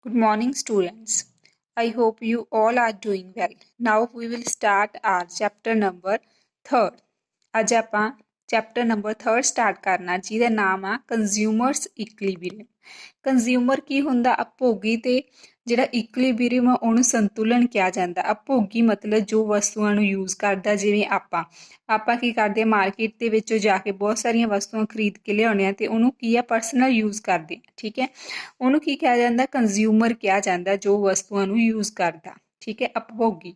Good morning, students. I hope you all are doing well. Now we will start our chapter number 3rd. ਅੱਜ ਆਪਾਂ chapter number 3rd start ਕਰਨਾ ਜਿਹਦਾ ਨਾਮ ਆ consumers ਇਕਲੀਬੀਰੀਅਮ। Consumer ਕੀ ਹੁੰਦਾ? ਅਭੋਗੀ ਤੇ ਜਿਹੜਾ ਇਕਲੀਬੀਰੀਅਮ ਆ ਉਹਨੂੰ ਸੰਤੁਲਨ ਕਿਹਾ ਜਾਂਦਾ। ਅਭੋਗੀ ਮਤਲਬ ਜੋ ਵਸਤੂਆਂ ਨੂੰ ਯੂਜ਼ ਕਰਦਾ, ਜਿਵੇਂ ਆਪਾਂ ਕੀ ਕਰਦੇ ਆ, ਮਾਰਕੀਟ ਦੇ ਵਿੱਚੋਂ ਜਾ ਕੇ ਬਹੁਤ ਸਾਰੀਆਂ ਵਸਤੂਆਂ ਖਰੀਦ ਕੇ ਲਿਆਉਂਦੇ ਆ ਤੇ ਉਹਨੂੰ ਕੀ ਆ, ਪਰਸਨਲ ਯੂਜ਼ ਕਰਦੇ ਆ। ਠੀਕ ਹੈ, ਉਹਨੂੰ ਕੀ ਕਿਹਾ ਜਾਂਦਾ? ਕੰਜ਼ਿਊਮਰ ਕਿਹਾ ਜਾਂਦਾ ਜੋ ਵਸਤੂਆਂ ਨੂੰ ਯੂਜ਼ ਕਰਦਾ। ਠੀਕ ਹੈ, ਅਪਭੋਗੀ।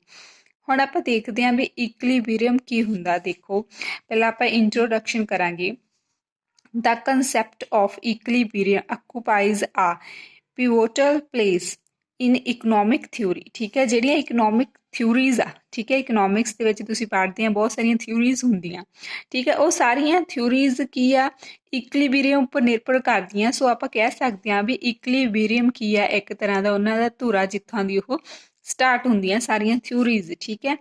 ਹੁਣ ਆਪਾਂ ਦੇਖਦੇ ਹਾਂ ਵੀ ਇਕਲੀਬੀਰੀਅਮ ਕੀ ਹੁੰਦਾ। ਦੇਖੋ, ਪਹਿਲਾਂ ਆਪਾਂ ਇੰਟਰੋਡਕਸ਼ਨ ਕਰਾਂਗੇ। The concept of equilibrium occupies a pivotal place in economic theory। ਠੀਕ ਹੈ, ਜਿਹੜੀਆਂ ਇਕਨੋਮਿਕ ਥਿਊਰੀਜ਼ ਆ, ਠੀਕ ਹੈ, ਇਕਨੋਮਿਕਸ ਦੇ ਵਿੱਚ ਤੁਸੀਂ ਪੜ੍ਹਦੇ ਆ ਬਹੁਤ ਸਾਰੀਆਂ ਥਿਊਰੀਜ਼ ਹੁੰਦੀਆਂ। ਠੀਕ ਹੈ, ਉਹ ਸਾਰੀਆਂ ਥਿਊਰੀਜ਼ ਕੀ ਆ, ਇਕਲੀਬੀਰੀਅਮ ਉੱਪਰ ਨਿਰਭਰ ਕਰਦੀਆਂ। ਸੋ ਆਪਾਂ ਕਹਿ ਸਕਦੇ ਹਾਂ ਵੀ ਇਕਲੀਬੀਰੀਅਮ ਕੀ ਆ, ਇੱਕ ਤਰ੍ਹਾਂ ਦਾ ਉਹਨਾਂ ਦਾ ਧੁਰਾ ਜਿੱਥਾਂ ਦੀ ਉਹ ਸਟਾਰਟ ਹੁੰਦੀਆਂ ਸਾਰੀਆਂ ਥਿਊਰੀਜ਼। ਠੀਕ ਹੈ,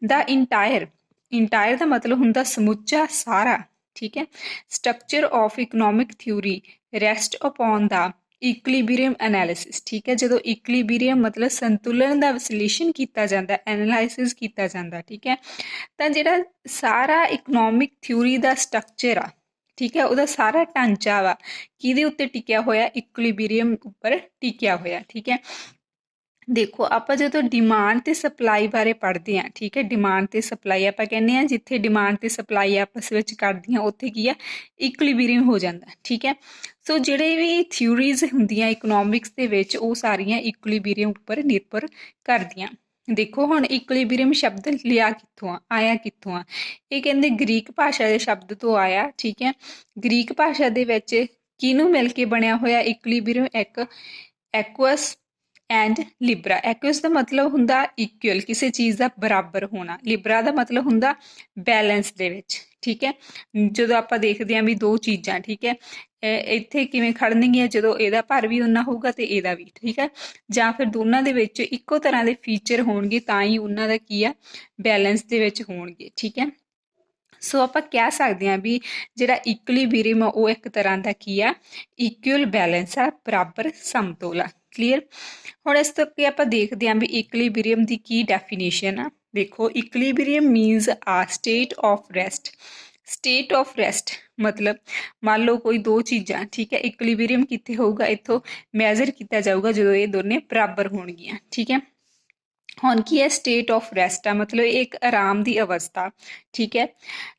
ਦਾ ਇੰਟਾਇਰ ਦਾ ਮਤਲਬ ਹੁੰਦਾ ਸਮੁੱਚਾ, ਸਾਰਾ। ਠੀਕ ਹੈ, structure of economic theory rest upon the equilibrium analysis. ਠੀਕ ਹੈ, ਜਦੋਂ ਇਕਲੀਬੀਰੀਅਮ ਮਤਲਬ ਸੰਤੁਲਨ ਦਾ ਵਿਸ਼ਲੇਸ਼ਣ ਕੀਤਾ ਜਾਂਦਾ, ਐਨਾਲਾਈਸਿਸ ਕੀਤਾ ਜਾਂਦਾ। ਠੀਕ ਹੈ, ਤਾਂ ਜਿਹੜਾ ਸਾਰਾ ਇਕਨੋਮਿਕ ਥਿਊਰੀ ਦਾ ਸਟਰਕਚਰ ਆ, ਠੀਕ ਹੈ, ਉਹਦਾ ਸਾਰਾ ਢਾਂਚਾ ਵਾ ਕਿਹਦੇ ਉੱਤੇ ਟਿਕਿਆ ਹੋਇਆ? ਇਕਲੀਬੀਰੀਅਮ ਉੱਪਰ ਟਿਕਿਆ ਹੋਇਆ। ਠੀਕ ਹੈ, ਦੇਖੋ ਆਪਾਂ ਜਦੋਂ ਡਿਮਾਂਡ ਤੇ ਸਪਲਾਈ ਬਾਰੇ ਪੜ੍ਹਦੇ ਹਾਂ, ਠੀਕ ਹੈ, ਡਿਮਾਂਡ ਤੇ ਸਪਲਾਈ ਆਪਾਂ ਕਹਿੰਦੇ ਹਾਂ ਜਿੱਥੇ ਡਿਮਾਂਡ ਤੇ ਸਪਲਾਈ ਆਪਸ ਵਿੱਚ ਕਰਦੀਆਂ ਉੱਥੇ ਕੀ ਆ, ਇਕਲੀਬੀਰੀਅਮ ਹੋ ਜਾਂਦਾ। ਠੀਕ ਹੈ, ਸੋ ਜਿਹੜੇ ਵੀ ਥਿਊਰੀਜ਼ ਹੁੰਦੀਆਂ ਇਕਨੋਮਿਕਸ ਦੇ ਵਿੱਚ ਉਹ ਸਾਰੀਆਂ ਇਕਲੀਬੀਰੀਅਮ ਉੱਪਰ ਨਿਰਭਰ ਕਰਦੀਆਂ। ਦੇਖੋ ਹੁਣ ਇਕਲੀਬੀਰੀਅਮ ਸ਼ਬਦ ਲਿਆ ਕਿੱਥੋਂ ਆ, ਆਇਆ ਕਿੱਥੋਂ ਆ? ਇਹ ਕਹਿੰਦੇ ਗ੍ਰੀਕ ਭਾਸ਼ਾ ਦੇ ਸ਼ਬਦ ਤੋਂ ਆਇਆ। ਠੀਕ ਹੈ, ਗ੍ਰੀਕ ਭਾਸ਼ਾ ਦੇ ਵਿੱਚ ਕਿਹਨੂੰ ਮਿਲ ਕੇ ਬਣਿਆ ਹੋਇਆ ਇਕਲੀਬੀਰੀਅਮ? ਇੱਕ ਐਕੁਅਸ ਐਂਡ ਲਿਬਰਾ। ਐਕੁਅਸ ਦਾ ਮਤਲਬ ਹੁੰਦਾ ਇਕੁਅਲ, ਕਿਸੇ ਚੀਜ਼ ਦਾ ਬਰਾਬਰ ਹੋਣਾ। ਲਿਬਰਾ ਦਾ ਮਤਲਬ ਹੁੰਦਾ ਬੈਲੈਂਸ ਦੇ ਵਿੱਚ। ਠੀਕ ਹੈ, ਜਦੋਂ ਆਪਾਂ ਦੇਖਦੇ ਹਾਂ ਵੀ ਦੋ ਚੀਜ਼ਾਂ, ਠੀਕ ਹੈ, ਇੱਥੇ ਕਿਵੇਂ ਖੜਨਗੀਆਂ ਜਦੋਂ ਇਹਦਾ ਭਰ ਵੀ ਉਨਾ ਹੋਊਗਾ ਤੇ ਇਹਦਾ ਵੀ। ਠੀਕ ਹੈ, ਜਾਂ ਫਿਰ ਦੋਨਾਂ ਦੇ ਵਿੱਚ ਇੱਕੋ ਤਰ੍ਹਾਂ ਦੇ ਫੀਚਰ ਹੋਣਗੇ ਤਾਂ ਹੀ ਉਹਨਾਂ ਦਾ ਕੀ ਆ, ਬੈਲੈਂਸ ਦੇ ਵਿੱਚ ਹੋਣਗੇ। ਠੀਕ ਹੈ, ਸੋ ਆਪਾਂ ਕਹਿ ਸਕਦੇ ਹਾਂ ਵੀ ਜਿਹੜਾ ਇਕਲੀਬੀਰੀਅਮ ਆ ਉਹ ਇੱਕ ਤਰ੍ਹਾਂ ਦਾ ਕੀ ਆ, ਇਕੁਅਲ ਬੈਲੈਂਸ ਆ, ਬਰਾਬਰ ਸਮਤੋਲ ਆ। ਕਲੀਅਰ? ਹੁਣ ਇਸ ਤੋਂ ਅੱਗੇ ਆਪਾਂ ਦੇਖਦੇ ਹਾਂ ਵੀ ਇਕਲੀਬੀਰੀਅਮ ਦੀ ਕੀ ਡੈਫੀਨੇਸ਼ਨ ਆ। ਦੇਖੋ, ਇਕਲੀਬੀਰੀਅਮ ਮੀਨਸ ਆ state of rest. State of rest ਮਤਲਬ ਮੰਨ ਲਓ ਕੋਈ ਦੋ ਚੀਜ਼ਾਂ, ਠੀਕ ਹੈ, ਇਕਲੀਬੀਰੀਅਮ ਕਿੱਥੇ ਹੋਊਗਾ? ਇੱਥੋਂ ਮੈਜ਼ਰ ਕੀਤਾ ਜਾਊਗਾ ਜਦੋਂ ਇਹ ਦੋਨੇ ਬਰਾਬਰ ਹੋਣਗੀਆਂ। ਠੀਕ ਹੈ, ਹੁਣ ਕੀ ਹੈ? ਸਟੇਟ ਆਫ ਰੈਸਟ ਆ ਮਤਲਬ ਇਹ ਇੱਕ ਆਰਾਮ ਦੀ ਅਵਸਥਾ। ਠੀਕ ਹੈ,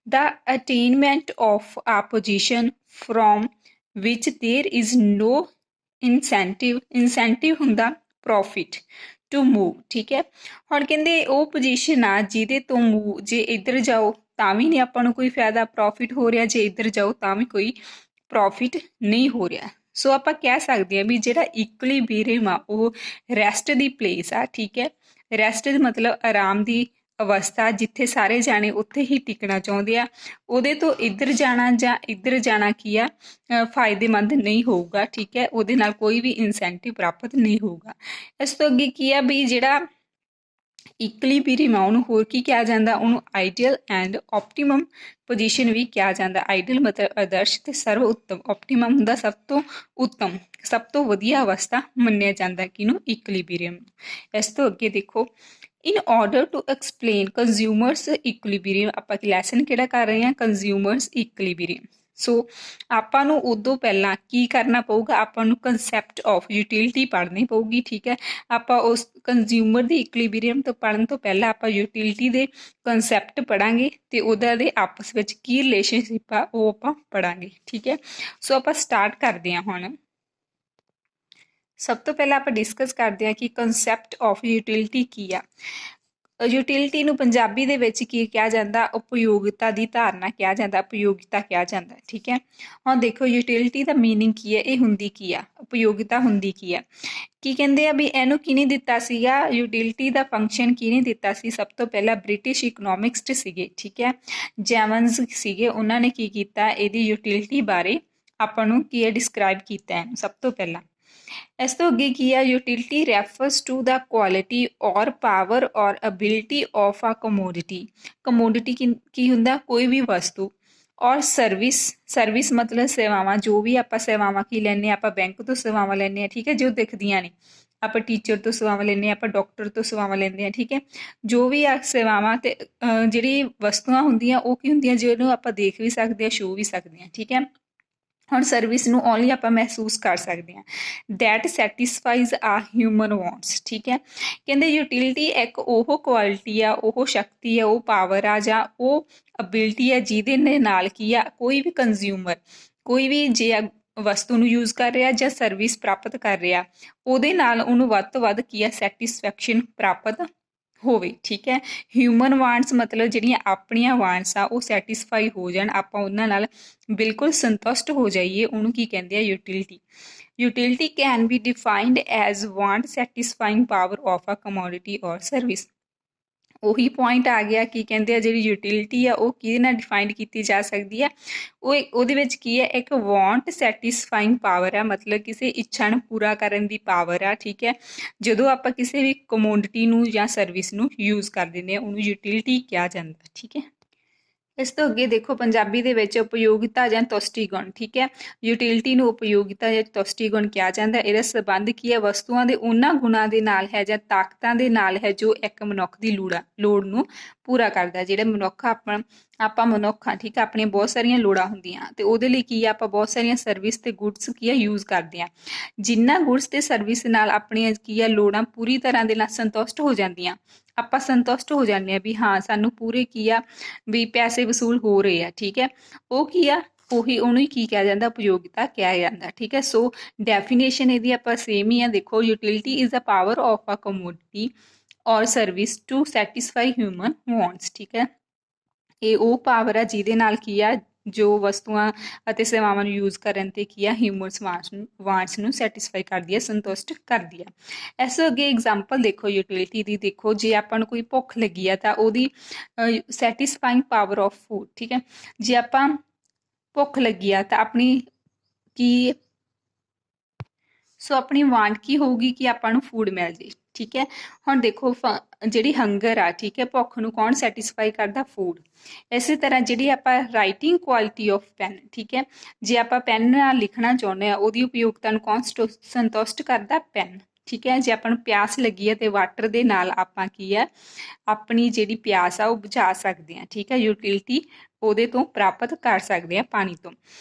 the attainment of a position from which there is no incentive ਹੁੰਦਾ ਪ੍ਰੋਫਿਟ ਟੂ ਮੂਵ। ਠੀਕ ਹੈ, ਹੁਣ ਕਹਿੰਦੇ ਉਹ ਪੋਜੀਸ਼ਨ ਆ ਜਿਹਦੇ ਤੋਂ ਮੂਵ, ਜੇ ਇੱਧਰ ਜਾਓ ਤਾਂ ਵੀ ਨਹੀਂ ਆਪਾਂ ਨੂੰ ਕੋਈ ਫਾਇਦਾ, ਪ੍ਰੋਫਿਟ ਹੋ ਰਿਹਾ, ਜੇ ਇੱਧਰ ਜਾਓ ਤਾਂ ਵੀ ਕੋਈ ਪ੍ਰੋਫਿਟ ਨਹੀਂ ਹੋ ਰਿਹਾ। ਸੋ ਆਪਾਂ ਕਹਿ ਸਕਦੇ ਹਾਂ ਵੀ ਜਿਹੜਾ ਇਕਲੀਬੀਰੀਅਮ ਆ ਉਹ ਰੈਸਟ ਦੀ ਪਲੇਸ ਆ। ਠੀਕ ਹੈ, ਰੈਸਟ ਦਾ ਮਤਲਬ ਆਰਾਮ ਦੀ ਅਵਸਥਾ, ਜਿੱਥੇ ਸਾਰੇ ਜਾਣੇ ਉੱਥੇ ਹੀ ਟਿਕਣਾ ਚਾਹੁੰਦੇ ਆ। ਉਹਦੇ ਤੋਂ ਇੱਧਰ ਜਾਣਾ ਜਾਂ ਇੱਧਰ ਜਾਣਾ ਕੀ ਆ, ਫਾਇਦੇਮੰਦ ਨਹੀਂ ਹੋਊਗਾ। ਠੀਕ ਹੈ, ਉਹਦੇ ਨਾਲ ਕੋਈ ਵੀ ਇਨਸੈਂਟਿਵ ਪ੍ਰਾਪਤ ਨਹੀਂ ਹੋਊਗਾ। ਇਸ ਤੋਂ ਅੱਗੇ ਕੀ ਆ ਵੀ ਜਿਹੜਾ ਇਕਲੀਬੀਰੀਅਮ ਆ ਉਹਨੂੰ ਹੋਰ ਕੀ ਕਿਹਾ ਜਾਂਦਾ? ਉਹਨੂੰ ਆਈਡੀਅਲ ਐਂਡ ਆਪਟੀਮਮ ਪੋਜੀਸ਼ਨ ਵੀ ਕਿਹਾ ਜਾਂਦਾ। ਆਈਡੀਅਲ ਮਤਲਬ ਆਦਰਸ਼ ਤੇ ਸਰਵ ਉੱਤਮ, ਆਪਟੀਮਮ ਹੁੰਦਾ ਸਭ ਤੋਂ ਉੱਤਮ, ਸਭ ਤੋਂ ਵਧੀਆ ਅਵਸਥਾ ਮੰਨਿਆ ਜਾਂਦਾ ਕਿਹਨੂੰ? ਇਕਲੀਬੀਰੀਅਮ। ਇਸ ਤੋਂ ਅੱਗੇ ਦੇਖੋ, in order to explain consumer's equilibrium, ਆਪਾਂ ਲੈਸਨ ਕਿਹੜਾ ਕਰ ਰਹੇ ਹਾਂ? ਕੰਜ਼ਿਊਮਰਸ ਇਕਲੀਬੀਰੀਅਮ। ਸੋ ਆਪਾਂ ਨੂੰ ਉਦੋਂ ਪਹਿਲਾਂ ਕੀ ਕਰਨਾ ਪਊਗਾ? ਆਪਾਂ ਨੂੰ ਕੰਸੈਪਟ ਆਫ ਯੂਟਿਲਿਟੀ ਪੜ੍ਹਨੀ ਪਊਗੀ। ਠੀਕ ਹੈ, ਆਪਾਂ ਉਸ ਕੰਜ਼ਿਊਮਰ ਦੀ ਇਕਲੀਬੀਰੀਅਮ ਤੋਂ ਪੜ੍ਹਨ ਤੋਂ ਪਹਿਲਾਂ ਆਪਾਂ ਯੂਟਿਲਿਟੀ ਦੇ ਕੰਸੈਪਟ ਪੜ੍ਹਾਂਗੇ ਤੇ ਉਹਦਾ ਦੇ ਆਪਸ ਵਿੱਚ ਕੀ ਰਿਲੇਸ਼ਨਸ਼ਿਪ ਆ ਉਹ ਆਪਾਂ ਪੜ੍ਹਾਂਗੇ। ਠੀਕ ਹੈ, ਸੋ ਆਪਾਂ ਸਟਾਰਟ ਕਰਦੇ ਹਾਂ। ਹੁਣ ਸਭ ਤੋਂ ਪਹਿਲਾਂ ਆਪਾਂ ਡਿਸਕਸ ਕਰਦੇ ਹਾਂ ਕਿ ਕੰਸੈਪਟ ਆਫ ਯੂਟਿਲਿਟੀ ਕੀ ਆ। ਯੂਟਿਲਿਟੀ ਨੂੰ ਪੰਜਾਬੀ ਦੇ ਵਿੱਚ ਕੀ ਕਿਹਾ ਜਾਂਦਾ? ਉਪਯੋਗਤਾ ਦੀ ਧਾਰਨਾ ਕਿਹਾ ਜਾਂਦਾ, ਉਪਯੋਗਤਾ ਕਿਹਾ ਜਾਂਦਾ। ਠੀਕ ਹੈ, ਹੁਣ ਦੇਖੋ ਯੂਟਿਲਿਟੀ ਦਾ ਮੀਨਿੰਗ ਕੀ ਹੈ, ਇਹ ਹੁੰਦੀ ਕੀ ਆ, ਉਪਯੋਗਤਾ ਹੁੰਦੀ ਕੀ ਆ। ਕੀ ਕਹਿੰਦੇ ਆ ਵੀ ਇਹਨੂੰ ਕਿਹਨੇ ਦਿੱਤਾ ਸੀਗਾ? ਯੂਟਿਲਿਟੀ ਦਾ ਫੰਕਸ਼ਨ ਕਿਹਨੇ ਦਿੱਤਾ ਸੀ? ਸਭ ਤੋਂ ਪਹਿਲਾਂ ਬ੍ਰਿਟਿਸ਼ ਇਕਨੋਮਿਕਸਟ ਸੀਗੇ। ਠੀਕ ਹੈ, ਜੈਵਨਸ ਸੀਗੇ, ਉਹਨਾਂ ਨੇ ਕੀ ਕੀਤਾ? ਇਹਦੀ ਯੂਟਿਲਿਟੀ ਬਾਰੇ ਆਪਾਂ ਨੂੰ ਕੀ ਹੈ ਡਿਸਕ੍ਰਾਈਬ ਕੀਤਾ ਇਹਨੂੰ ਸਭ ਤੋਂ ਪਹਿਲਾਂ। ਇਸ ਤੋਂ ਅੱਗੇ ਕੀ ਆ? Utility refers to the quality or power or ability of a commodity. Commodity ਕੀ ਹੁੰਦਾ? ਕੋਈ ਵੀ ਵਸਤੂ। ਔਰ ਸਰਵਿਸ ਮਤਲਬ ਸੇਵਾਵਾਂ, ਜੋ ਵੀ ਆਪਾਂ ਸੇਵਾਵਾਂ ਕੀ ਲੈਂਦੇ ਹਾਂ, ਆਪਾਂ ਬੈਂਕ ਤੋਂ ਸੇਵਾਵਾਂ ਲੈਂਦੇ ਹਾਂ। ਠੀਕ ਹੈ, ਜੋ ਦਿਖਦੀਆਂ ਨੇ ਆਪਾਂ ਟੀਚਰ ਤੋਂ ਸੇਵਾਵਾਂ ਲੈਂਦੇ ਹਾਂ, ਆਪਾਂ ਡਾਕਟਰ ਤੋਂ ਸੇਵਾਵਾਂ ਲੈਂਦੇ ਹਾਂ, ਠੀਕ ਹੈ। ਜੋ ਵੀ ਆ ਸੇਵਾਵਾਂ ਤੇ ਜਿਹੜੀ ਵਸਤੂਆਂ ਹੁੰਦੀਆਂ ਉਹ ਕੀ ਹੁੰਦੀਆਂ, ਜਿਹਨੂੰ ਆਪਾਂ ਦੇਖ ਵੀ ਸਕਦੇ ਹਾਂ, ਛੂਹ ਵੀ ਸਕਦੇ ਹਾਂ, ਠੀਕ ਹੈ। ਹੁਣ ਸਰਵਿਸ ਨੂੰ ਓਨਲੀ ਆਪਾਂ ਮਹਿਸੂਸ ਕਰ ਸਕਦੇ ਹਾਂ। ਦੈਟ ਸੈਟਿਸਫਾਈਜ਼ ਆ ਹਿਊਮਨ ਵਾਂਟਸ, ਠੀਕ ਹੈ। ਕਹਿੰਦੇ ਯੂਟਿਲਿਟੀ ਇੱਕ ਉਹ ਕੁਆਲਿਟੀ ਆ, ਉਹ ਸ਼ਕਤੀ ਆ, ਉਹ ਪਾਵਰ ਆ, ਜਾਂ ਉਹ ਅਬਿਲਿਟੀ ਆ ਜਿਹਦੇ ਨਾਲ ਕੀ ਆ ਕੋਈ ਵੀ ਕੰਜ਼ਿਊਮਰ, ਕੋਈ ਵੀ ਜੇ ਵਸਤੂ ਨੂੰ ਯੂਜ਼ ਕਰ ਰਿਹਾ ਜਾਂ ਸਰਵਿਸ ਪ੍ਰਾਪਤ ਕਰ ਰਿਹਾ, ਉਹਦੇ ਨਾਲ ਉਹਨੂੰ ਵੱਧ ਤੋਂ ਵੱਧ ਕੀ ਆ ਸੈਟਿਸਫੈਕਸ਼ਨ ਪ੍ਰਾਪਤ ਹੋਵੇ, ਠੀਕ ਹੈ। ਹਿਊਮਨ ਵਾਂਟਸ ਮਤਲਬ ਜਿਹੜੀਆਂ ਆਪਣੀਆਂ ਵਾਂਟਸ ਆ ਉਹ ਸੈਟਿਸਫਾਈ ਹੋ ਜਾਣ, ਆਪਾਂ ਉਹਨਾਂ ਨਾਲ ਬਿਲਕੁਲ ਸੰਤੁਸ਼ਟ ਹੋ ਜਾਈਏ, ਉਹਨੂੰ ਕੀ ਕਹਿੰਦੇ ਆ utility. Utility can be defined as want satisfying power of a commodity or service. ਉਹੀ ਪੁਆਇੰਟ ਆ ਗਿਆ, ਕੀ ਕਹਿੰਦੇ ਆ ਜਿਹੜੀ ਯੂਟਿਲਿਟੀ ਆ ਉਹ ਕਿਹਦੇ ਨਾਲ ਡਿਫਾਈਨ ਕੀਤੀ ਜਾ ਸਕਦੀ ਹੈ, ਉਹਦੇ ਵਿੱਚ ਕੀ ਹੈ ਇੱਕ ਵਾਂਟ ਸੈਟਿਸਫਾਈਂਗ ਪਾਵਰ ਆ, ਮਤਲਬ ਕਿਸੇ ਇੱਛਾ ਨੂੰ ਪੂਰਾ ਕਰਨ ਦੀ ਪਾਵਰ ਆ, ਠੀਕ ਹੈ। ਜਦੋਂ ਆਪਾਂ ਕਿਸੇ ਵੀ ਕਮੋਡਿਟੀ ਨੂੰ ਜਾਂ ਸਰਵਿਸ ਨੂੰ ਯੂਜ਼ ਕਰ ਦਿੰਦੇ ਹਾਂ ਉਹਨੂੰ ਯੂਟਿਲਿਟੀ ਕਿਹਾ ਜਾਂਦਾ, ਠੀਕ ਹੈ। ਇਸ ਤੋਂ ਅੱਗੇ ਦੇਖੋ ਪੰਜਾਬੀ ਦੇ ਵਿੱਚ ਉਪਯੋਗਤਾ ਜਾਂ ਤੁਸ਼ਟੀ ਗੁਣ, ਠੀਕ ਹੈ। ਯੂਟਿਲਿਟੀ ਨੂੰ ਉਪਯੋਗਤਾ ਜਾਂ ਤੁਸ਼ਟੀ ਗੁਣ ਕਿਹਾ ਜਾਂਦਾ। ਇਹਦਾ ਸੰਬੰਧ ਕੀ ਹੈ ਵਸਤੂਆਂ ਦੇ ਉਹਨਾਂ ਗੁਣਾਂ ਦੇ ਨਾਲ ਹੈ ਜਾਂ ਤਾਕਤਾਂ ਦੇ ਨਾਲ ਹੈ ਜੋ ਇੱਕ ਮਨੁੱਖ ਦੀ ਲੋੜ ਨੂੰ ਪੂਰਾ ਕਰਦਾ। ਜਿਹੜਾ ਮਨੁੱਖ ਆਪਾਂ ਮਨੁੱਖ ਹਾਂ, ਠੀਕ ਹੈ, ਆਪਣੀਆਂ ਬਹੁਤ ਸਾਰੀਆਂ ਲੋੜਾਂ ਹੁੰਦੀਆਂ ਤੇ ਉਹਦੇ ਲਈ ਕੀ ਆ ਆਪਾਂ ਬਹੁਤ ਸਾਰੀਆਂ ਸਰਵਿਸ ਤੇ ਗੁੱਡਸ ਕੀ ਆ ਯੂਜ਼ ਕਰਦੇ ਹਾਂ। ਜਿਨ੍ਹਾਂ ਗੁੱਡਸ ਤੇ ਸਰਵਿਸ ਨਾਲ ਆਪਣੀਆਂ ਕੀ ਆ ਲੋੜਾਂ ਪੂਰੀ ਤਰ੍ਹਾਂ ਦੇ ਨਾਲ ਸੰਤੁਸ਼ਟ ਹੋ ਜਾਂਦੀਆਂ, ਆਪਾਂ ਸੰਤੁਸ਼ਟ ਹੋ ਜਾਂਦੇ ਹਾਂ ਵੀ ਹਾਂ ਸਾਨੂੰ ਪੂਰੇ ਕੀ ਆ ਵੀ ਪੈਸੇ ਵਸੂਲ ਹੋ ਰਹੇ ਆ, ਠੀਕ ਹੈ। ਉਹ ਕੀ ਆ ਉਹਨੂੰ ਹੀ ਕੀ ਕਿਹਾ ਜਾਂਦਾ ਉਪਯੋਗਤਾ ਕਿਹਾ ਜਾਂਦਾ, ਠੀਕ ਹੈ। ਸੋ ਡੈਫੀਨੇਸ਼ਨ ਇਹਦੀ ਆਪਾਂ ਸੇਮ ਹੀ ਆ। ਦੇਖੋ utility is a power of a commodity or service to satisfy human wants, ਠੀਕ ਹੈ। ਇਹ ਉਹ ਪਾਵਰ ਆ ਜਿਹਦੇ ਨਾਲ ਕੀ ਆ ਜੋ ਵਸਤੂਆਂ ਅਤੇ ਸੇਵਾਵਾਂ ਨੂੰ ਯੂਜ਼ ਕਰਨ ਤੇ ਕੀ ਆ ਹਿਊਮਨ ਵਾਂਟਸ ਨੂੰ ਸੈਟਿਸਫਾਈ ਕਰਦੀ ਹੈ, ਸੰਤੁਸ਼ਟ ਕਰਦੀ ਹੈ। ਇਸ ਤੋਂ ਅੱਗੇ ਐਗਜ਼ਾਮਪਲ ਦੇਖੋ ਯੂਟਿਲਿਟੀ ਦੀ। ਦੇਖੋ ਜੇ ਆਪਾਂ ਨੂੰ ਕੋਈ ਭੁੱਖ ਲੱਗੀ ਆ ਤਾਂ ਉਹਦੀ ਸੈਟਿਸਫਾਈਂਗ ਪਾਵਰ ਆਫ ਫੂਡ, ਠੀਕ ਹੈ। ਜੇ ਆਪਾਂ ਭੁੱਖ ਲੱਗੀ ਆ ਤਾਂ ਆਪਣੀ ਕੀ ਆਪਣੀ ਵਾਂਟ ਕੀ ਹੋਊਗੀ ਕਿ ਆਪਾਂ ਨੂੰ ਫੂਡ ਮਿਲ ਜੇ, ਠੀਕ ਹੈ। ਹੁਣ ਦੇਖੋ ਜਿਹੜੀ ਹੰਗਰ ਆ, ਠੀਕ ਹੈ, ਭੁੱਖ ਨੂੰ ਕੌਣ ਸੈਟਿਸਫਾਈ ਕਰਦਾ, ਫੂਡ। ਇਸੇ ਤਰ੍ਹਾਂ ਜਿਹੜੀ ਆਪਾਂ ਰਾਈਟਿੰਗ ਕੁਆਲਿਟੀ ਆਫ ਪੈਨ, ਠੀਕ ਹੈ, ਜੇ ਆਪਾਂ ਪੈਨ ਨਾਲ ਲਿਖਣਾ ਚਾਹੁੰਦੇ ਆ ਉਹਦੀ ਉਪਯੋਗਤਾ ਨੂੰ ਕੌਣ ਸੰਤੁਸ਼ਟ ਕਰਦਾ, ਪੈਨ, ਠੀਕ ਹੈ। ਜੇ ਆਪਾਂ ਨੂੰ ਪਿਆਸ ਲੱਗੀ ਹੈ ਤੇ ਵਾਟਰ ਦੇ ਨਾਲ ਆਪਾਂ ਕੀ ਆ ਆਪਣੀ ਜਿਹੜੀ ਪਿਆਸ ਆ ਉਹ ਬੁਝਾ ਸਕਦੇ ਹਾਂ, ਠੀਕ ਹੈ। ਯੂਟਿਲਿਟੀ ਉਹਦੇ ਤੋਂ ਪ੍ਰਾਪਤ ਕਰ ਸਕਦੇ ਆ ਪਾਣੀ ਤੋਂ।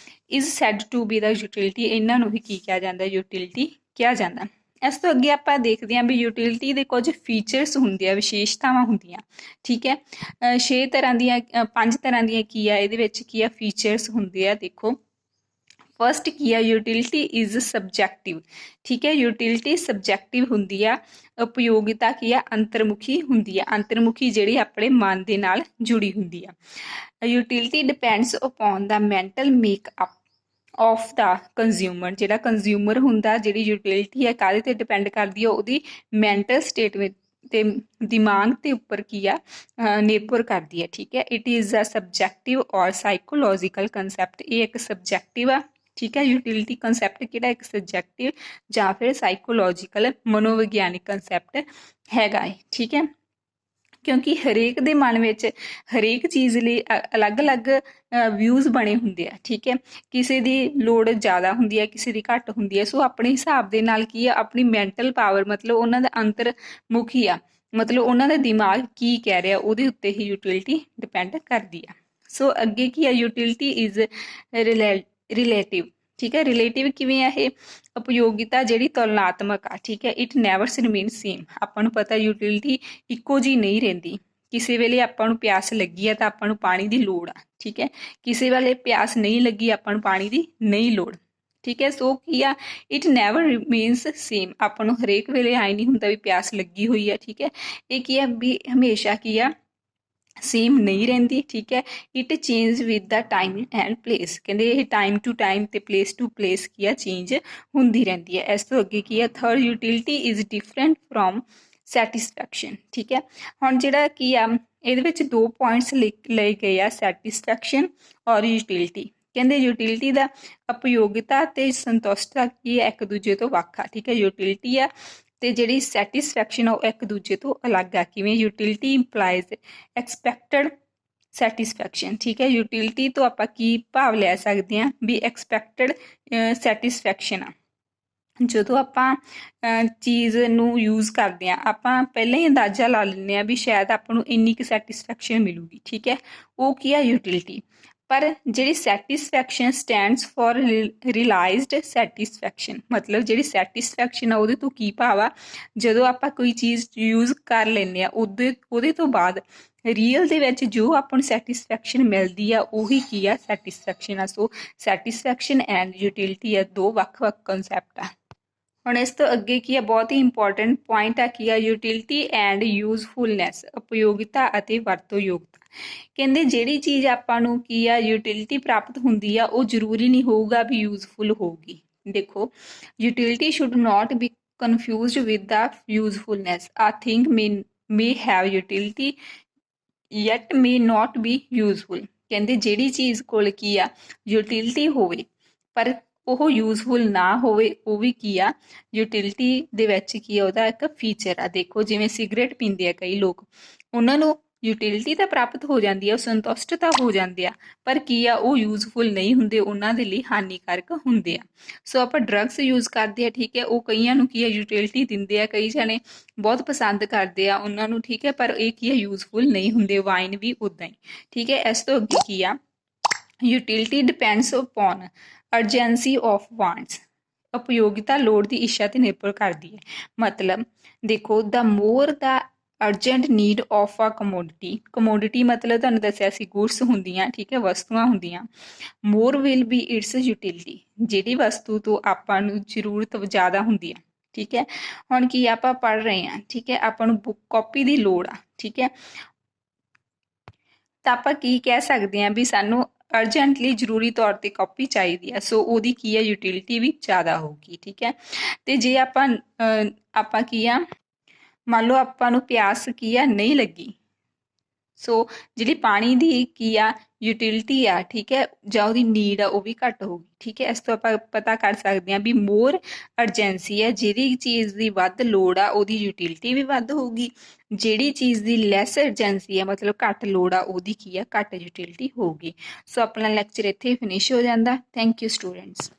Is said to be the utility, ਇਹਨਾਂ ਨੂੰ ਹੀ ਕੀ ਕਿਹਾ ਜਾਂਦਾ, ਯੂਟਿਲਿਟੀ ਕਿਹਾ ਜਾਂਦਾ। ਇਸ ਤੋਂ ਅੱਗੇ ਆਪਾਂ ਦੇਖਦੇ ਹਾਂ ਵੀ ਯੂਟਿਲਿਟੀ ਦੇ ਕੁਝ ਫੀਚਰਸ ਹੁੰਦੇ ਆ, ਵਿਸ਼ੇਸ਼ਤਾਵਾਂ ਹੁੰਦੀਆਂ, ਠੀਕ ਹੈ। 5 ਤਰ੍ਹਾਂ ਦੀਆਂ ਕੀ ਆ ਇਹਦੇ ਵਿੱਚ ਕੀ ਆ ਫੀਚਰਸ ਹੁੰਦੇ ਆ। ਦੇਖੋ ਫਸਟ ਕੀ ਆ ਯੂਟਿਲਿਟੀ ਇਜ਼ ਸਬਜੈਕਟਿਵ, ਠੀਕ ਹੈ। ਯੂਟਿਲਿਟੀ ਸਬਜੈਕਟਿਵ ਹੁੰਦੀ ਆ। ਉਪਯੋਗਤਾ ਕੀ ਆ ਅੰਤਰਮੁਖੀ ਹੁੰਦੀ ਆ, ਅੰਤਰਮੁਖੀ ਜਿਹੜੀ ਆਪਣੇ ਮਨ ਦੇ ਨਾਲ ਜੁੜੀ ਹੁੰਦੀ ਆ। Utility depends upon the mental makeup of the consumer, ਜਿਹੜਾ ਕੰਜ਼ਿਊਮਰ ਹੁੰਦਾ ਜਿਹੜੀ ਯੂਟਿਲਿਟੀ ਹੈ ਕਾਹਦੇ ਤੇ ਡਿਪੈਂਡ ਕਰਦੀ ਆ, ਉਹਦੀ ਮੈਂਟਲ ਸਟੇਟ ਵਿੱਚ ਤੇ ਦਿਮਾਗ ਦੇ ਉੱਪਰ ਕੀ ਆ ਨਿਰਭਰ ਕਰਦੀ ਹੈ, ਠੀਕ ਹੈ। ਇਟ ਇਜ਼ ਅ ਸਬਜੈਕਟਿਵ ਔਰ ਸਾਈਕੋਲੋਜੀਕਲ ਕੰਸੈਪਟ, ਇਹ ਇੱਕ ਸਬਜੈਕਟਿਵ ਆ, ਠੀਕ ਹੈ। ਯੂਟਿਲਿਟੀ ਕੰਸੈਪਟ ਕਿਹੜਾ ਇੱਕ ਸਬਜੈਕਟਿਵ ਜਾਂ ਫਿਰ ਸਾਈਕੋਲੋਜੀਕਲ ਮਨੋਵਿਗਿਆਨਿਕ ਕੰਸੈਪਟ ਹੈਗਾ ਹੈ, ਠੀਕ ਹੈ। ਕਿਉਂਕਿ ਹਰੇਕ ਦੇ ਮਨ ਵਿੱਚ ਹਰੇਕ ਚੀਜ਼ ਲਈ ਅਲੱਗ-ਅਲੱਗ ਵਿਊਜ਼ ਬਣੇ ਹੁੰਦੇ ਆ, ਠੀਕ ਹੈ। ਕਿਸੇ ਦੀ ਲੋੜ ਜ਼ਿਆਦਾ ਹੁੰਦੀ ਹੈ, ਕਿਸੇ ਦੀ ਘੱਟ ਹੁੰਦੀ ਹੈ। ਸੋ ਆਪਣੇ ਹਿਸਾਬ ਦੇ ਨਾਲ ਕੀ ਆ ਆਪਣੀ ਮੈਂਟਲ ਪਾਵਰ ਮਤਲਬ ਉਹਨਾਂ ਦਾ ਅੰਤਰਮੁਖੀ ਆ, ਮਤਲਬ ਉਹਨਾਂ ਦਾ ਦਿਮਾਗ ਕੀ ਕਹਿ ਰਿਹਾ ਉਹਦੇ ਉੱਤੇ ਹੀ ਯੂਟਿਲਿਟੀ ਡਿਪੈਂਡ ਕਰਦੀ ਆ। ਸੋ ਅੱਗੇ ਕੀ ਆ ਯੂਟਿਲਿਟੀ ਇਜ਼ ਰਿਲੇਟਿਵ, ਠੀਕ ਹੈ। ਰਿਲੇਟਿਵ ਕਿਵੇਂ ਆ ਇਹ ਉਪਯੋਗਤਾ ਜਿਹੜੀ ਤੁਲਨਾਤਮਕ ਆ, ਠੀਕ ਹੈ। ਇਟ ਨੈਵਰ ਰਿਮੇਨ ਸੇਮ, ਆਪਾਂ ਨੂੰ ਪਤਾ ਯੂਟਿਲਿਟੀ ਇੱਕੋ ਜਿਹੀ ਨਹੀਂ ਰਹਿੰਦੀ। ਕਿਸੇ ਵੇਲੇ ਆਪਾਂ ਨੂੰ ਪਿਆਸ ਲੱਗੀ ਆ ਤਾਂ ਆਪਾਂ ਨੂੰ ਪਾਣੀ ਦੀ ਲੋੜ ਆ, ਠੀਕ ਹੈ। ਕਿਸੇ ਵੇਲੇ ਪਿਆਸ ਨਹੀਂ ਲੱਗੀ ਆਪਾਂ ਨੂੰ ਪਾਣੀ ਦੀ ਨਹੀਂ ਲੋੜ, ਠੀਕ ਹੈ। ਸੋ ਕੀ ਆ ਇਟ ਨੈਵਰ ਰਿਮੇਨਸ ਸੇਮ, ਆਪਾਂ ਨੂੰ ਹਰੇਕ ਵੇਲੇ ਆਈ ਨਹੀਂ ਹੁੰਦਾ ਵੀ ਪਿਆਸ ਲੱਗੀ ਹੋਈ ਆ, ਠੀਕ ਹੈ। ਇਹ ਕੀ ਆ ਵੀ ਹਮੇਸ਼ਾ ਕੀ ਆ ਸੇਮ ਨਹੀਂ ਰਹਿੰਦੀ, ਠੀਕ ਹੈ। It change with the time and place, ਕਹਿੰਦੇ ਇਹ ਟਾਈਮ ਟੂ ਟਾਈਮ ਤੇ ਪਲੇਸ ਟੂ ਪਲੇਸ ਕੀ ਆ ਚੇਂਜ ਹੁੰਦੀ ਰਹਿੰਦੀ ਹੈ। ਇਸ ਤੋਂ ਅੱਗੇ ਕੀ ਆ third utility is different from satisfaction, ਠੀਕ ਹੈ। ਹੁਣ ਜਿਹੜਾ ਕੀ ਆ ਇਹਦੇ ਵਿੱਚ 2 ਪੁਆਇੰਟਸ ਲਏ ਗਏ ਆ, ਸੈਟਿਸਫੈਕਸ਼ਨ ਔਰ ਯੂਟਿਲਿਟੀ। ਕਹਿੰਦੇ ਯੂਟਿਲਿਟੀ ਦਾ ਉਪਯੋਗਤਾ ਤੇ ਸੰਤੁਸ਼ਟਤਾ ਕੀ ਹੈ ਇੱਕ ਦੂਜੇ ਤੋਂ ਵੱਖ ਆ, ਠੀਕ ਹੈ। ਯੂਟਿਲਿਟੀ ਆ ਤੇ ਜਿਹੜੀ ਸੈਟਿਸਫੈਕਸ਼ਨ ਉਹ ਇੱਕ ਦੂਜੇ ਤੋਂ ਅਲੱਗ ਆ। ਕਿਵੇਂ ਯੂਟਿਲਿਟੀ ਇੰਪਲਾਈਜ਼ ਐਕਸਪੈਕਟਡ ਸੈਟਿਸਫੈਕਸ਼ਨ, ਠੀਕ ਹੈ। ਯੂਟਿਲਿਟੀ ਤੋਂ ਆਪਾਂ ਕੀ ਭਾਵ ਲੈ ਸਕਦੇ ਹਾਂ ਵੀ ਐਕਸਪੈਕਟਡ ਸੈਟਿਸਫੈਕਸ਼ਨ ਆ, ਜਦੋਂ ਆਪਾਂ ਚੀਜ਼ ਨੂੰ ਯੂਜ਼ ਕਰਦੇ ਹਾਂ ਆਪਾਂ ਪਹਿਲਾਂ ਹੀ ਅੰਦਾਜ਼ਾ ਲਾ ਲੈਂਦੇ ਹਾਂ ਵੀ ਸ਼ਾਇਦ ਆਪਾਂ ਨੂੰ ਇੰਨੀ ਕੁ ਸੈਟਿਸਫੈਕਸ਼ਨ ਮਿਲੂਗੀ, ਠੀਕ ਹੈ। ਉਹ ਕੀ ਆ, ਯੂਟਿਲਿਟੀ। ਪਰ ਜਿਹੜੀ satisfaction stands for realised satisfaction, ਮਤਲਬ ਜਿਹੜੀ ਸੈਟਿਸਫੈਕਸ਼ਨ ਆ ਉਹਦੇ ਤੋਂ ਕੀ ਭਾਵ ਆ, ਜਦੋਂ ਆਪਾਂ ਕੋਈ ਚੀਜ਼ ਯੂਜ਼ ਕਰ ਲੈਂਦੇ ਆ ਉਹਦੇ ਤੋਂ ਬਾਅਦ ਰੀਅਲ ਦੇ ਵਿੱਚ ਜੋ ਆਪਾਂ ਨੂੰ ਸੈਟਿਸਫੈਕਸ਼ਨ ਮਿਲਦੀ ਆ ਉਹੀ ਕੀ ਆ, ਸੈਟਿਸਫੈਕਸ਼ਨ ਆ। ਸੋ ਸੈਟਿਸਫੈਕਸ਼ਨ ਐਂਡ ਯੂਟਿਲਿਟੀ ਆ ਦੋ ਵੱਖ-ਵੱਖ ਕਨਸੈਪਟ ਆ। ਹੁਣ ਇਸ ਤੋਂ ਅੱਗੇ ਕੀ ਆ, ਬਹੁਤ ਹੀ ਇੰਪੋਰਟੈਂਟ ਪੁਆਇੰਟ ਆ ਕੀ ਆ, ਯੂਟਿਲਿਟੀ ਐਂਡ ਯੂਜ਼ਫੁਲਨੈਸ, ਉਪਯੋਗਤਾ ਅਤੇ ਵਰਤੋਂਯੋਗਤਾ। ਕਹਿੰਦੇ ਜਿਹੜੀ ਚੀਜ਼ ਆਪਾਂ ਨੂੰ ਕੀ ਆ ਯੂਟਿਲਿਟੀ ਪ੍ਰਾਪਤ ਹੁੰਦੀ ਆ ਉਹ ਜ਼ਰੂਰੀ ਨਹੀਂ ਹੋਊਗਾ ਵੀ ਯੂਜ਼ਫੁਲ ਹੋਊਗੀ। ਦੇਖੋ, utility should not be confused with the usefulness. A thing may have utility yet may not be useful। ਕਹਿੰਦੇ ਜਿਹੜੀ ਚੀਜ਼ ਕੋਲ ਕੀ ਆ ਯੂਟਿਲਿਟੀ ਹੋਵੇ ਪਰ ਉਹ ਯੂਜ਼ਫੁਲ ਨਾ ਹੋਵੇ, ਉਹ ਵੀ ਕੀ ਆ ਯੂਟਿਲਿਟੀ ਦੇ ਵਿੱਚ ਕੀ ਆ, ਉਹਦਾ ਇੱਕ ਫੀਚਰ ਆ। ਦੇਖੋ ਜਿਵੇਂ ਸਿਗਰਟ ਪੀਂਦੇ ਆ ਕਈ ਲੋਕ, ਉਹਨਾਂ ਨੂੰ ਯੂਟਿਲਿਟੀ ਤਾਂ ਪ੍ਰਾਪਤ ਹੋ ਜਾਂਦੀ ਆ, ਉਹ ਸੰਤੁਸ਼ਟ ਤਾਂ ਹੋ ਜਾਂਦੇ ਆ, ਪਰ ਕੀ ਆ ਉਹ ਯੂਜ਼ਫੁਲ ਨਹੀਂ ਹੁੰਦੇ, ਉਹਨਾਂ ਦੇ ਲਈ ਹਾਨੀਕਾਰਕ ਹੁੰਦੇ ਆ। ਸੋ ਆਪਾਂ ਡਰੱਗਸ ਯੂਜ਼ ਕਰਦੇ ਆ, ਠੀਕ ਹੈ, ਉਹ ਕਈਆਂ ਨੂੰ ਕੀ ਆ ਯੂਟਿਲਿਟੀ ਦਿੰਦੇ ਆ, ਕਈ ਜਣੇ ਬਹੁਤ ਪਸੰਦ ਕਰਦੇ ਆ ਉਹਨਾਂ ਨੂੰ, ਠੀਕ ਹੈ, ਪਰ ਇਹ ਕੀ ਆ ਯੂਜ਼ਫੁਲ ਨਹੀਂ ਹੁੰਦੇ। ਵਾਈਨ ਵੀ ਉੱਦਾਂ ਹੀ, ਠੀਕ ਹੈ। ਇਸ ਤੋਂ ਅੱਗੇ ਕੀ ਆ, utility depends upon urgency of wants. ਉਪਯੋਗਤਾ ਲੋੜ ਦੀ ਇੱਛਾ ਤੇ ਨਿਰਭਰ ਕਰਦੀ ਹੈ। ਮਤਲਬ ਦੇਖੋ, ਦਾ ਮੋਰ ਦਾ urgent need of a commodity ਮਤਲਬ ਤੁਹਾਨੂੰ ਦੱਸਿਆ ਸੀ ਗੁਡਸ ਹੁੰਦੀਆਂ, ਠੀਕ ਹੈ, ਵਸਤੂਆਂ ਹੁੰਦੀਆਂ। ਮੋਰ ਵਿਲ ਬੀ ਇਟਸ ਯੂਟਿਲਿਟੀ, ਜਿਹੜੀ ਵਸਤੂ ਤੋਂ ਆਪਾਂ ਨੂੰ ਜ਼ਰੂਰਤ ਜ਼ਿਆਦਾ ਹੁੰਦੀ ਹੈ, ਠੀਕ ਹੈ। ਹੁਣ ਕੀ ਆਪਾਂ ਪੜ੍ਹ ਰਹੇ ਹਾਂ, ਠੀਕ ਹੈ, ਆਪਾਂ ਨੂੰ ਬੁੱਕ ਕਾਪੀ ਦੀ ਲੋੜ ਆ, ਠੀਕ ਹੈ, ਤਾਂ ਆਪਾਂ ਕੀ ਕਹਿ ਸਕਦੇ ਹਾਂ ਵੀ ਸਾਨੂੰ ਅਰਜੈਂਟਲੀ ਜ਼ਰੂਰੀ ਤੌਰ 'ਤੇ ਕਾਪੀ ਚਾਹੀਦੀ ਆ। ਸੋ ਉਹਦੀ ਕੀ ਆ ਯੂਟਿਲਿਟੀ ਵੀ ਜ਼ਿਆਦਾ ਹੋਊਗੀ, ਠੀਕ ਹੈ। ਅਤੇ ਜੇ ਆਪਾਂ ਕੀ ਆ, ਮੰਨ ਲਓ ਆਪਾਂ ਨੂੰ ਪਿਆਸ ਕੀ ਆ ਨਹੀਂ ਲੱਗੀ, ਸੋ ਜਿਹੜੀ ਪਾਣੀ ਦੀ ਕੀ ਆ ਯੂਟਿਲਿਟੀ ਆ, ਠੀਕ ਹੈ, ਜਾਂ ਉਹਦੀ ਨੀਡ ਆ ਉਹ ਵੀ ਘੱਟ ਹੋਊਗੀ, ਠੀਕ ਹੈ। ਇਸ ਤੋਂ ਆਪਾਂ ਪਤਾ ਕਰ ਸਕਦੇ ਹਾਂ ਵੀ ਮੋਰ ਅਰਜੈਂਸੀ ਹੈ, ਜਿਹੜੀ ਚੀਜ਼ ਦੀ ਵੱਧ ਲੋੜ ਆ ਉਹਦੀ ਯੂਟਿਲਿਟੀ ਵੀ ਵੱਧ ਹੋਊਗੀ, ਜਿਹੜੀ ਚੀਜ਼ ਦੀ ਲੈਸ ਅਰਜੈਂਸੀ ਹੈ ਮਤਲਬ ਘੱਟ ਲੋੜ ਆ ਉਹਦੀ ਕੀ ਆ ਘੱਟ ਯੂਟਿਲਿਟੀ ਹੋਊਗੀ। ਸੋ ਆਪਣਾ ਲੈਕਚਰ ਇੱਥੇ ਫਿਨਿਸ਼ ਹੋ ਜਾਂਦਾ। Thank you students.